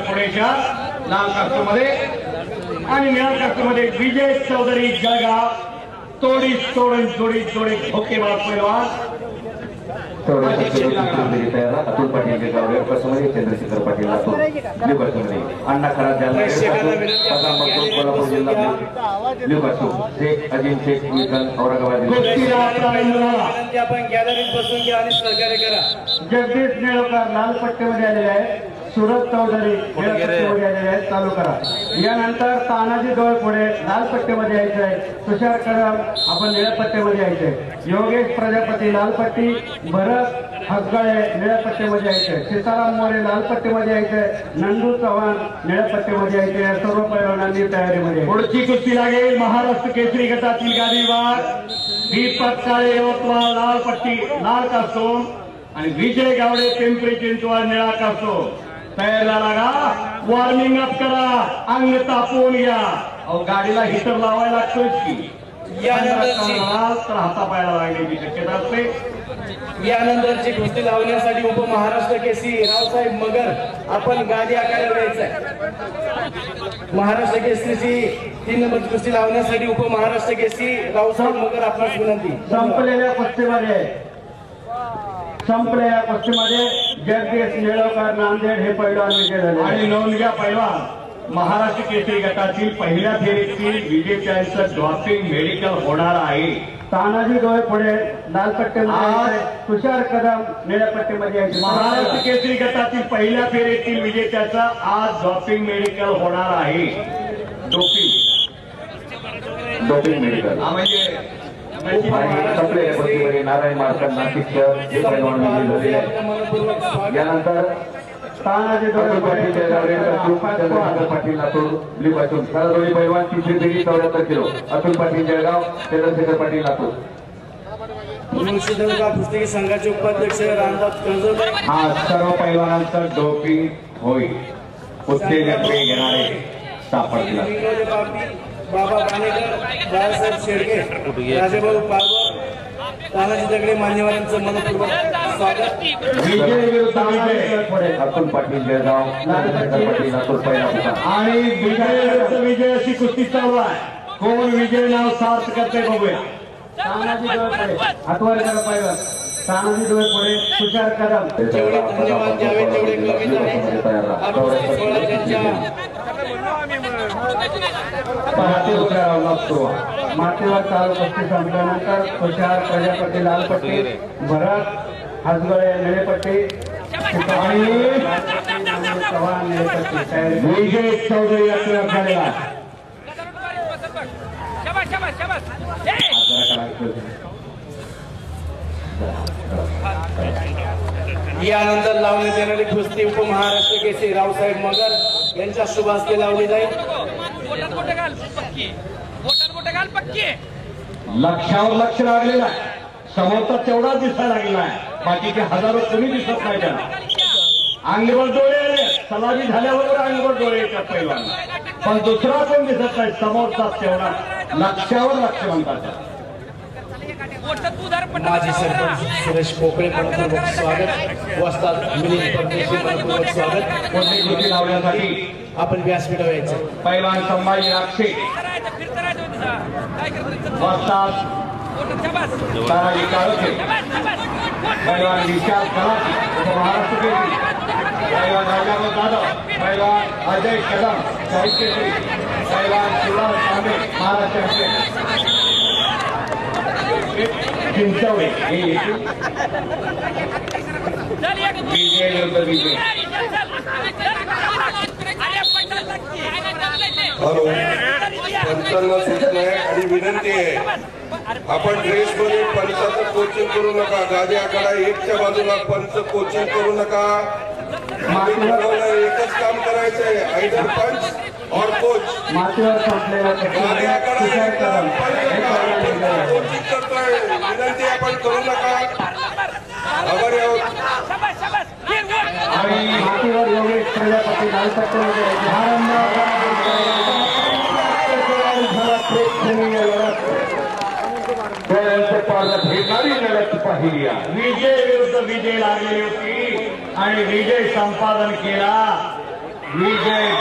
पुणेच्या लाल कास्टमध्ये आणि निळ्या कास्टमध्ये विजय चौधरी जळगाव तोडी जोडी ठोकेबाज पैलवान अतुल पाटील जळगाव कसमध्ये चंद्रशेखर पाटील लातूर लिबर्टीमध्ये अण्णा खराब कोल्हापूर जिल्हा लिबर्टी शेख अजिम शेख विकल औरंगाबाद आपण गॅलरीत बसून घ्या आणि सहकार्य करा. जगदीश नेळकर लाल पट्टीमध्ये आलेले आहे. सुरत चौधरी निळ्या पट्टीमध्ये आलेले आहेत. चालू करा. यानंतर तानाजी डोळे पुढे लाल पट्टीमध्ये यायचे आहे. तुषार कदम आपण निळ्या पट्टीमध्ये यायचे. योगेश प्रजापती लाल पट्टी. भरत हसगळे निळ्या पट्टीमध्ये यायचे. सीताराम मोरे लाल पट्टीमध्ये यायचे. नंदू चव्हाण निळ्या पट्टीमध्ये यायचे. या सर्व पैलवानांनी तयारीमध्ये. पुढची कुस्ती लागेल महाराष्ट्र केसरी गटातील गाडीवार दीपक काळे यवतमाळ लाल पट्टी लाल कास्टोम आणि विजय गावडे पिंपरी चिंचवड निळा कास्टोम. तयारीला लागा. वॉर्मिंग अप करा. अंग तापवून घ्या. अहो गाडीला हिटर लावायला लागतोय की तर हातापायाला लागण्याची शक्यता असते. यानंतरची कुस्ती लावण्यासाठी उपमहाराष्ट्र केसरी रावसाहेब मगर आपण गादी आकाराला द्यायचंय. महाराष्ट्र केसरीची 3 नंबरची कुस्ती लावण्यासाठी उपमहाराष्ट्र केसरी रावसाहेब मगर आपणास विनंती. संपलेल्या कुस्तीमध्ये जगदीश निळकर नांदेड हे पैलवान विजय झाले आणि नोंद घ्या पैलवान महाराष्ट्र केसरी गटातील पहिल्या फेरीतील विजेत्यांचं ड्रॉपिंग मेडिकल होणार आहे. तानाजी डोळे पुढे लाल पट्टीमध्ये. तुषार कदम निळ्या पट्टीमध्ये यायचे. महाराष्ट्र केसरी गटातील पहिल्या फेरीतील विजेत्याचं आज ड्रॉपिंग मेडिकल होणार आहे. Doping medical Narayan marked Nashik यानंतर तानाजी डोळे पाटील लातूर लिंबातून सरदोळी पैलवान 374 किलो. अतुल पाटील जळगाव चंद्रशेखर पाटील लातूर. कुस्ती संघाचे उपाध्यक्ष रामदास कंजोळे. हा सर्व पैलवानांचं डोपिंग होईल. उत्तेजक घेणारे सापडतील. बाबा पाणेकर बाळासाहेब शेडगे राजेभाऊ पालवर तानाजी दगडे मान्यवरांचं मनपूर्वक स्वागत. विजय विरुद्ध विजय. अतुल पाटील जळगाव चंद्रशेखर पाटील लातूर पहिला आणि विजय विरुद्ध विजय अशी कुस्ती चालू आहे. कोण विजय नाव सार्थ करते बघूया. तानाजी डोळे पुढे हातवर करा पैलवान. तानाजी डोळे पुढे तुषार कदम. जेवढे धन्यवाद द्यावे तेवढे कमीच आहे. मातीवर चालू कुस्ती संपल्यानंतर तुषार प्रजापती लाल पट्टी. भरत हसगळे निळे पट्टी चव्हाण निळे पट्टी. विजय चौधरी यात्रा झालेला. यानंतर लावण्यात येणारी कुस्ती उपमहाराष्ट्र केसरी रावसाहेब मगर यांच्या शुभ हस्ते लावली जाईल. लक्षावर लक्ष लागलेलं आहे. समोरचा तेवढा दिसायला लागलेला आहे. बाकीचे हजारो कोणी दिसत नाही. त्याला अंगवर डोळे आले. सलामी झाल्याबरोबर अंगवर डोळे येतात पैलवान. पण दुसरा कोण दिसत नाही. समोरचा तेवढा लक्षावर लक्ष म्हणतात. माजी सरपंच सुरेश पोकळे मनपूर्वक स्वागत. वस्ताद मिलिंद परदेशी मनपूर्वक स्वागत. कुस्ती लावण्यासाठी आपण व्यासपीठावर यायचं. पैलवान संभाजी राक्षे वस्ताद तानाजी काळोखे पैलवान विशाल कराची उपमहाराष्ट्र केसरी. पैलवान राजाभाऊ जाधव पैलवान अजय कदम शहीद केसरी. पैलवान शिवराज तांबे महाराष्ट्र चिंचवडे हे विजय विरुद्ध विजय. हॅलो पंचांना सूचना आहे आणि विनंती आहे. आपण ड्रेस मध्ये पंचाचं कोचिंग करू नका. गादी आकडा 1च्या बाजूला पंच कोचिंग करू नका. एकच काम करायचंय. आयदर पंच और कोच. मातीवर संपलेला गादी आकडा कोचिंग करतोय. विनंती आपण करू नका. आभारी आहोत. आणि मातीवर योगेश प्रजापती लाल पट्टीमध्ये विजय विरुद्ध विजय लागलेली होती आणि विजय संपादन केला. विजय